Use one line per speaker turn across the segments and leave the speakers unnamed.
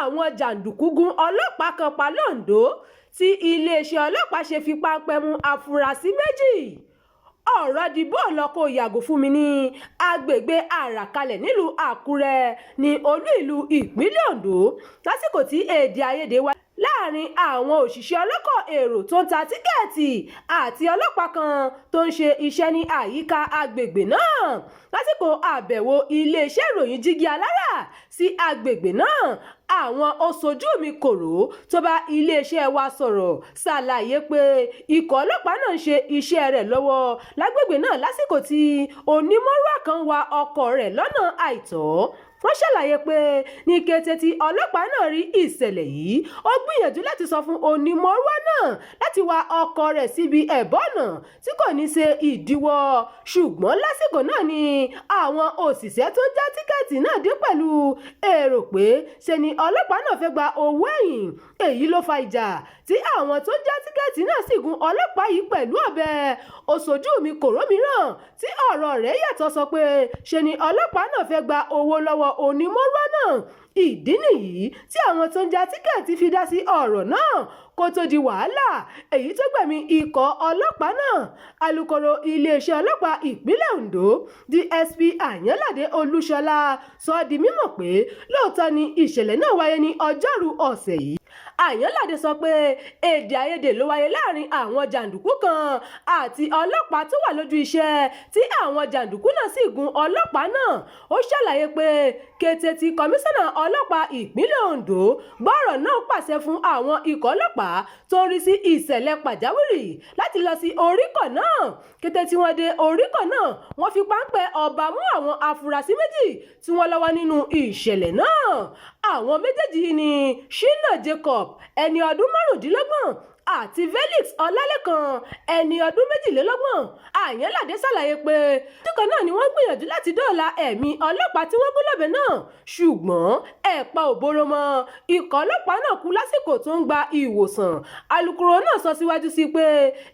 àwọn jàǹdùkú gun ọlọ́pàá kan pa londo tí iléeṣẹ́ ọlọ́pàá ṣe fi páńpẹ́ mú afurasí méjì. ọ̀rọ̀ dìbò lọ́kọ̀ yàgò fún mi ní agbègbè àràkalẹ̀ nílùú àkúrẹ́ ní olú ìlú ìpínlẹ̀ ondo lásìkò tí èdè àìyedè wáyé láàrin àwọn òṣìṣẹ́ ọlọ́kọ̀ èrò tó ń ta tíkẹ́ẹ̀tì àti ọlọ́pàá kan tó ń ṣe iṣẹ́ ní àyíká agbègbè náà lásìkò àbẹ̀wò iléeṣẹ́ ìròyìn Jígí Alára sí agbègbè náà. àwọn oṣojú mi kòró tó bá iléeṣẹ́ wa sọ̀rọ̀ ṣàlàyé pé ikọ̀ ọlọ́pàá náà ń ṣe iṣẹ́ rẹ̀ lọ́wọ́ lágbègbè náà lásìkò tí onímọ̀rúwà kan wa ọkọ̀ rẹ̀ lọ́nà àìtọ́. wọ́n ṣàlàyé pé ní kété tí ọlọ́pàá náà rí ìṣẹ̀lẹ̀ yìí ó gbìyànjú láti sọ fún onímọ̀rúwà náà láti wa ọkọ̀ rẹ̀ síbi ẹ̀bọ́nà tí kò ní ṣe ìdíwọ́ ṣùgbọ́n lásìkò náà ni àwọn òṣìṣẹ́ tó já tíkẹ́ẹ̀tì náà dé pẹ̀lú èrò pé ṣe ni ọlọ́pàá náà fẹ́ gba owó ẹ̀yìn. èyí ló fa ìjà tí àwọn tó já tíkẹ́ẹ̀tì náà sì gun ọlọ́pàá yìí pẹ̀lú ọ̀bẹ. òṣojú mi kòró mìíràn tí ọ̀rọ̀ rẹ̀ yàtọ̀ sọ pé ṣe ni ọlọ́pàá náà fẹ́ gba owó lọ́wọ́ onímọ̀rúwà náà. ìdí nìyí tí àwọn tó ń já tíkẹ́ẹ̀tì fi dá sí ọ̀rọ̀ náà kó tó di wàhálà èyí tó gbẹ̀mí ikọ̀ ọlọ́pàá náà. alukoro iléeṣẹ́ ọlọ́pàá ìpínlẹ̀ Ondo DSP Àyànládé Olúṣọlá sọ di mímọ̀ pé lóòótọ́ ni ìṣẹ̀lẹ̀ náà wáyé ní ọjọ́rú ọ̀sẹ̀ yìí. Àyànládé sọ pé èdè àìyedè ló wáyé láàrin àwọn jàǹdùkú kan àti ọlọ́pàá tó wà lójú iṣẹ́ tí àwọn jàǹdùkú náà sì gun ọlọ́pàá náà. ó ṣàlàyé pé kété tí kọmíṣánná ọlọ́pàá ìpínlẹ̀ Ondo gbọ́rọ̀ náà pàṣẹ fún àwọn ikọ̀ ọlọ́pàá tó ń rí sí ìṣẹ̀lẹ̀ pàjáwìrì láti lọ sí oríkọ̀ náà. kété tí wọ́n dé oríkọ̀ náà wọ́n fi páńpẹ́ ọba mú àwọn afurasí méjì tí wọ́n lọ́wọ́ nínú ìṣẹ̀lẹ̀ náà. àwọn méjèèjì ni Shina Jacob ẹni ọdún márùndínlọ́gbọ̀n àti Felix Ọlálẹ́kan ẹni ọdún méjìlélọ́gbọ̀n. Àyànládé ṣàlàyé pé dúkọ̀ náà ni wọ́n gbìyànjú láti dóòlà ẹ̀mí ọlọ́pàá tí wọ́n gún lọ́bẹ náà ṣùgbọ́n ẹ̀pà ò bóró mọ́. ikọ̀ ọlọ́pàá náà kú lásìkò tó ń gba ìwòsàn. alukoro náà sọ síwájú sí pé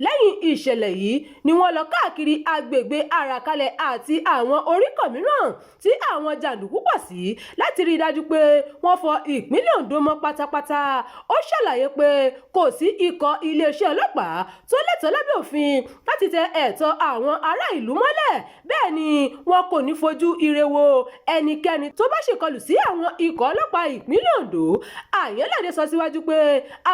lẹ́yìn ìṣẹ̀lẹ̀ yìí ni wọ́n lọ káàkiri agbègbè àràkalẹ̀ àti àwọn oríkọ̀ mìíràn tí àwọn jàǹdùkú pọ̀ sí láti rí i dájú pé wọ́n fọ ìpínlẹ̀ Ondo mọ́ pátápátá. ó ṣàlàyé pé kò sí ikọ̀ iléeṣẹ́ ọlọ́pàá tó lẹ́tọ̀ọ́ lábẹ́ òfin láti tẹ ẹ̀tọ́ àwọn ará ìlú mọ́lẹ̀ bẹ́ẹ̀ ni wọn kò ní fojú ire wo ẹnikẹ́ni tó bá ṣèkọlù sí àwọn ikọ̀ ọlọ́pàá ìpínlẹ̀ Ondo. Àyànládé sọ síwájú pé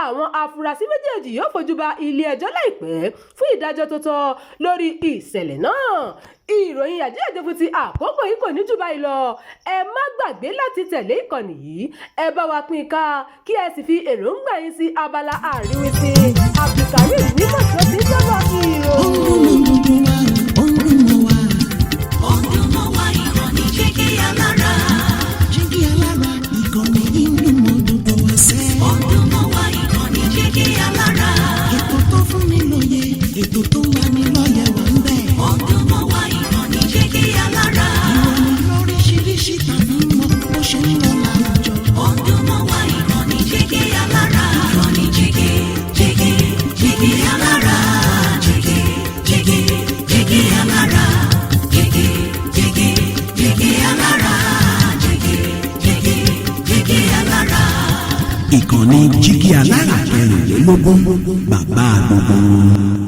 àwọn afurasí méjèèjì yóò fojú ba ilé ẹjọ́ láìpẹ́ fún ìdájọ́ tó tọ́ lórí ìṣẹ̀lẹ̀ náà. ìròyìn àjíjáde fún ti àkókò yìí kò ní jù báyìí lọ. ẹ má gbàgbé láti tẹ̀lé ìkànnì yìí ẹ bá wa pín in ká kí ẹ sì fi èròǹgbà yín sí abala àríwísí Abdulkareem nígbà tó ti jọba kí o.
Jígí Alára ìkànnì inú mọ́ gbogbo ẹsẹ̀. Ọ̀dùnmọ́wá ìkànnì Jígí Alára. ètò tó fún ni lóye ètò tó wà ní lọ́yẹ̀ wà ń bẹ̀. Ọ̀dùnmọ́wá ìkànnì Jígí Alára. ìròyìn lóríṣiríṣi tàbí mọ́ bó ṣe ń lọ láwùjọ. Ọ̀dùnmọ́wá ìkànnì Jígí Alára. ìkànnì Jígí Alára. Jígí Alára. ìkànnì Jígí Alára 24 bàbá gbogbo.